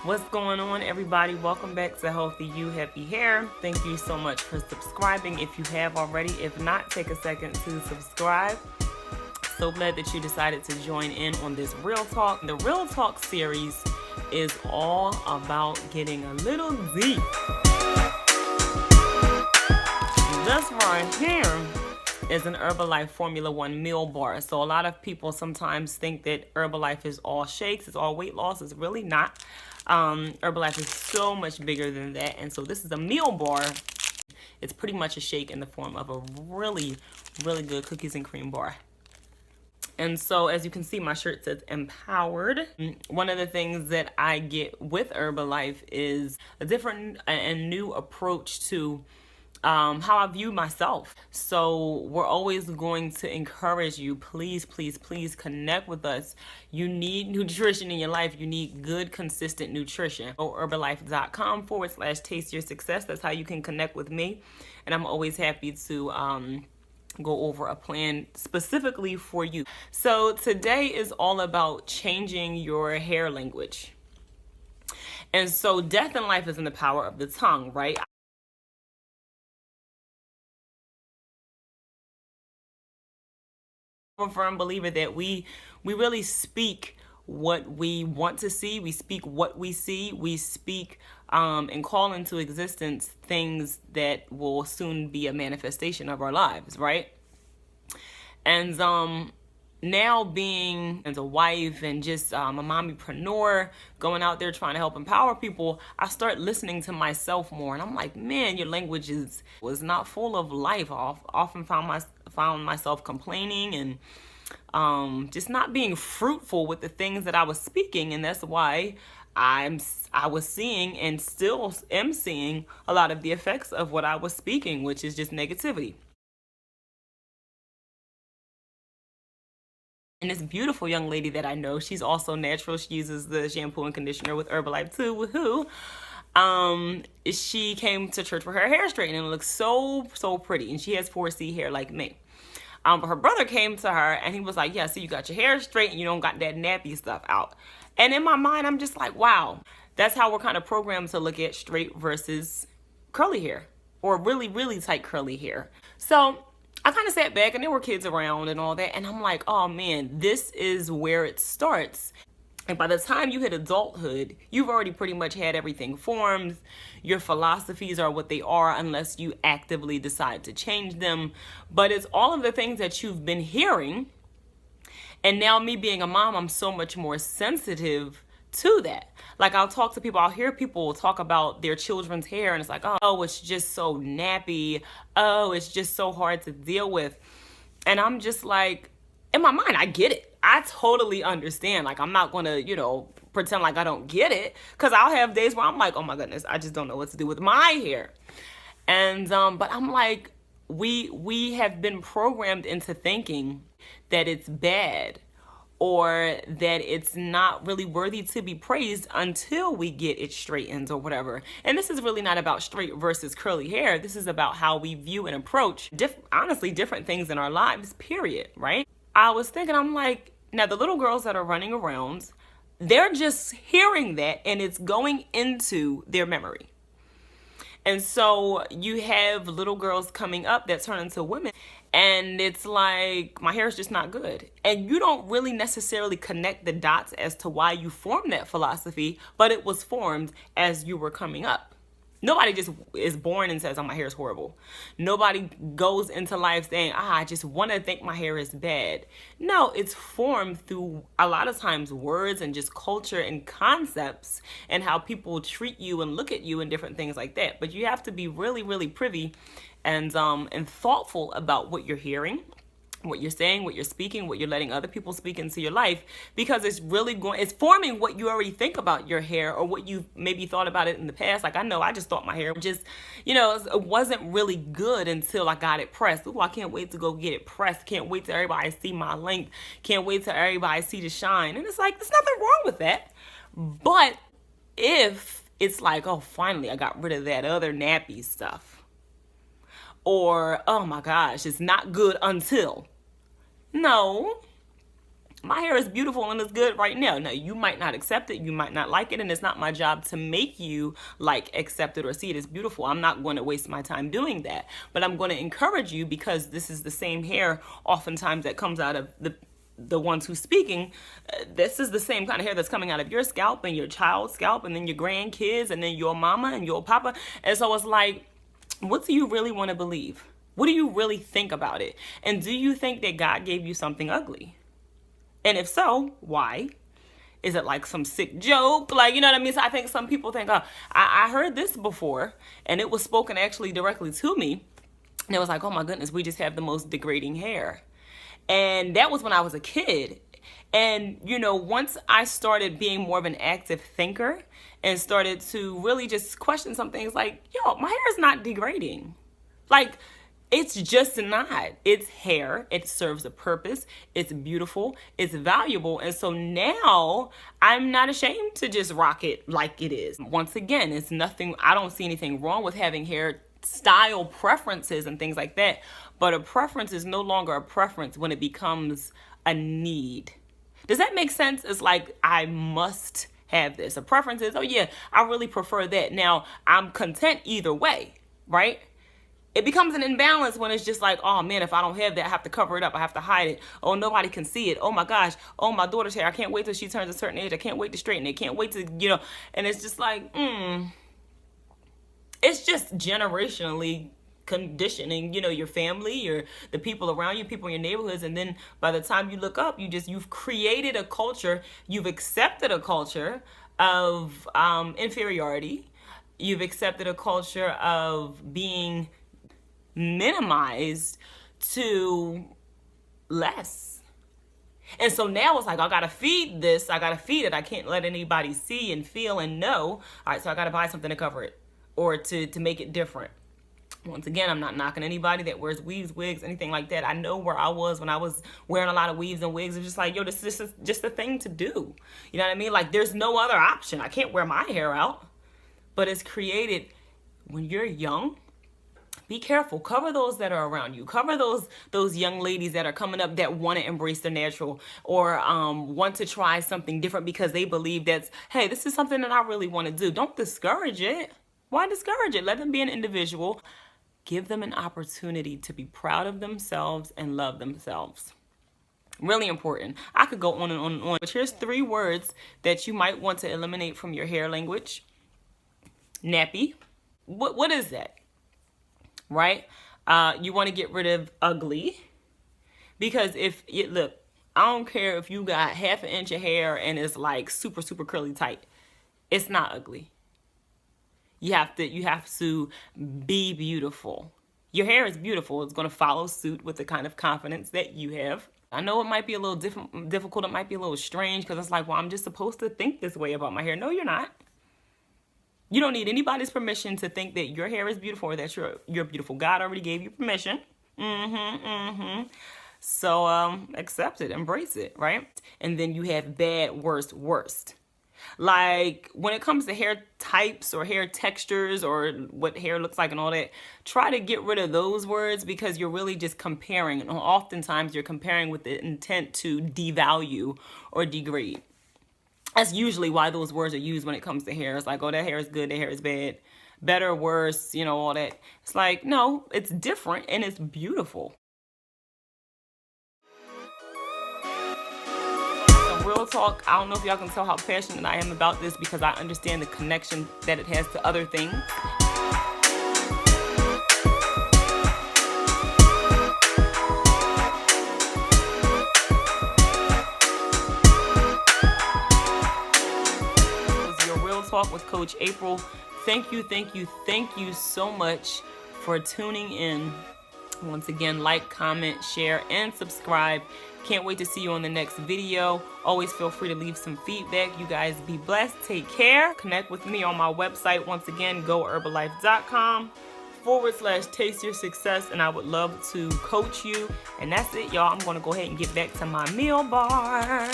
What's going on, everybody? Welcome back to Healthy You, Happy Hair. Thank you so much for subscribing if you have already. If not, take a second to subscribe. So glad that you decided to join in on this Real Talk. The Real Talk series is all about getting a little deep. This right here is an Herbalife Formula 1 meal bar. So a lot of people sometimes think that Herbalife is all shakes, it's all weight loss. It's really not. Herbalife is so much bigger than that. And so this is a meal bar. It's pretty much a shake in the form of a really, really good cookies and cream bar. And so as you can see, my shirt says empowered. One of the things that I get with Herbalife is a different and new approach to how I view myself. So we're always going to encourage you, please, please, please connect with us. You need nutrition in your life. You need good, consistent nutrition. Go herbalife.com/taste your success. That's how you can connect with me. And I'm always happy to go over a plan specifically for you. So today is all about changing your hair language. And so death and life is in the power of the tongue, right? I'm a firm believer that we really speak what we want to see. We speak what we see. We speak and call into existence things that will soon be a manifestation of our lives, right? And now being as a wife and just a mommypreneur, going out there trying to help empower people, I start listening to myself more. And I'm like, man, your language was not full of life. I often found myself complaining and just not being fruitful with the things that I was speaking. And that's why I was seeing and still am seeing a lot of the effects of what I was speaking, which is just negativity. And this beautiful young lady that I know, she's also natural. She uses the shampoo and conditioner with Herbalife too. Woohoo! She came to church for her hair straightened and it looks so pretty. And she has 4C hair like me. But her brother came to her and he was like, yeah, see, you got your hair straight and you don't got that nappy stuff out. And in my mind, I'm just like, wow, that's how we're kind of programmed to look at straight versus curly hair, or really, really tight curly hair. So I kind of sat back and there were kids around and all that. And I'm like, oh man, this is where it starts. And by the time you hit adulthood, you've already pretty much had everything formed. Your philosophies are what they are unless you actively decide to change them. But it's all of the things that you've been hearing. And now me being a mom, I'm so much more sensitive to that. Like I'll talk to people, I'll hear people talk about their children's hair and it's like, oh, it's just so nappy. Oh, it's just so hard to deal with. And I'm just like, in my mind, I get it. I totally understand. Like, I'm not going to, pretend like I don't get it. Because I'll have days where I'm like, oh my goodness, I just don't know what to do with my hair. And, but I'm like, we have been programmed into thinking that it's bad or that it's not really worthy to be praised until we get it straightened or whatever. And this is really not about straight versus curly hair. This is about how we view and approach, honestly, different things in our lives, period, right? I was thinking, I'm like, now the little girls that are running around, they're just hearing that and it's going into their memory. And so you have little girls coming up that turn into women and it's like, my hair is just not good. And you don't really necessarily connect the dots as to why you formed that philosophy, but it was formed as you were coming up. Nobody just is born and says, oh, my hair is horrible. Nobody goes into life saying, I just want to think my hair is bad. No, it's formed through a lot of times words and just culture and concepts and how people treat you and look at you and different things like that. But you have to be really, really privy and thoughtful about what you're hearing, what you're saying, what you're speaking, what you're letting other people speak into your life, because it's really it's forming what you already think about your hair or what you maybe thought about it in the past. Like I know I just thought my hair just, it wasn't really good until I got it pressed. Ooh, I can't wait to go get it pressed. Can't wait till everybody see my length. Can't wait till everybody see the shine. And it's like, there's nothing wrong with that. But if it's like, oh, finally I got rid of that other nappy stuff. Or, oh my gosh, it's not good until. No, my hair is beautiful and it's good right now. Now, you might not accept it, you might not like it, and it's not my job to make you like, accept it, or see it as beautiful. I'm not going to waste my time doing that. But I'm going to encourage you, because this is the same hair oftentimes that comes out of the ones who's speaking. This is the same kind of hair that's coming out of your scalp and your child's scalp and then your grandkids and then your mama and your papa. And so it's like, what do you really want to believe? What do you really think about it? And do you think that God gave you something ugly? And if so, why? Is it like some sick joke? Like, you know what I mean? So I think some people think, oh, I heard this before, and it was spoken actually directly to me. And it was like, oh my goodness, we just have the most degrading hair. And that was when I was a kid. And, you know, once I started being more of an active thinker and started to really just question some things, like, yo, my hair is not degrading. Like, it's just not. It's hair. It serves a purpose. It's beautiful. It's valuable. And so now I'm not ashamed to just rock it like it is. Once again, it's nothing. I don't see anything wrong with having hair style preferences and things like that. But a preference is no longer a preference when it becomes a need. Does that make sense? It's like, I must have this. A preference is, oh yeah, I really prefer that. Now, I'm content either way, right? It becomes an imbalance when it's just like, oh man, if I don't have that, I have to cover it up. I have to hide it. Oh, nobody can see it. Oh my gosh. Oh, my daughter's hair. I can't wait till she turns a certain age. I can't wait to straighten it. Can't wait to, you know, and it's just like, it's just generationally conditioning, you know, your family, the people around you, people in your neighborhoods. And then by the time you look up, you've created a culture, you've accepted a culture of inferiority. You've accepted a culture of being minimized to less. And so now it's like, I gotta feed this, I gotta feed it. I can't let anybody see and feel and know. All right, so I gotta buy something to cover it or to make it different. Once again, I'm not knocking anybody that wears weaves, wigs, anything like that. I know where I was when I was wearing a lot of weaves and wigs. It's just like, yo, this is just a thing to do. You know what I mean? Like, there's no other option. I can't wear my hair out. But it's created when you're young. Be careful. Cover those that are around you. Cover those young ladies that are coming up that want to embrace their natural or want to try something different because they believe that's, hey, this is something that I really want to do. Don't discourage it. Why discourage it? Let them be an individual. Give them an opportunity to be proud of themselves and love themselves. Really important. I could go on and on and on. But here's 3 words that you might want to eliminate from your hair language. Nappy. What is that? Right? You want to get rid of ugly. Because look, I don't care if you got half an inch of hair and it's like super, super curly tight. It's not ugly. You have to be beautiful. Your hair is beautiful. It's going to follow suit with the kind of confidence that you have. I know it might be a little difficult. It might be a little strange because it's like, well, I'm just supposed to think this way about my hair. No, you're not. You don't need anybody's permission to think that your hair is beautiful or that you're beautiful. God already gave you permission. So accept it, embrace it, right? And then you have bad, worst. Like when it comes to hair types or hair textures or what hair looks like and all that, try to get rid of those words because you're really just comparing. And oftentimes you're comparing with the intent to devalue or degrade. That's usually why those words are used when it comes to hair. It's like, oh, that hair is good, that hair is bad, better, worse, you know, all that. It's like, no, it's different and it's beautiful. Real talk, I don't know if y'all can tell how passionate I am about this because I understand the connection that it has to other things. This was your Real Talk with Coach April. Thank you so much for tuning in. Once again, like, comment, share, and subscribe. Can't wait to see you on the next video. Always feel free to leave some feedback. You guys be blessed. Take care. Connect with me on my website. Once again, goherbalife.com/taste your success. And I would love to coach you. And that's it, y'all. I'm going to go ahead and get back to my meal bar.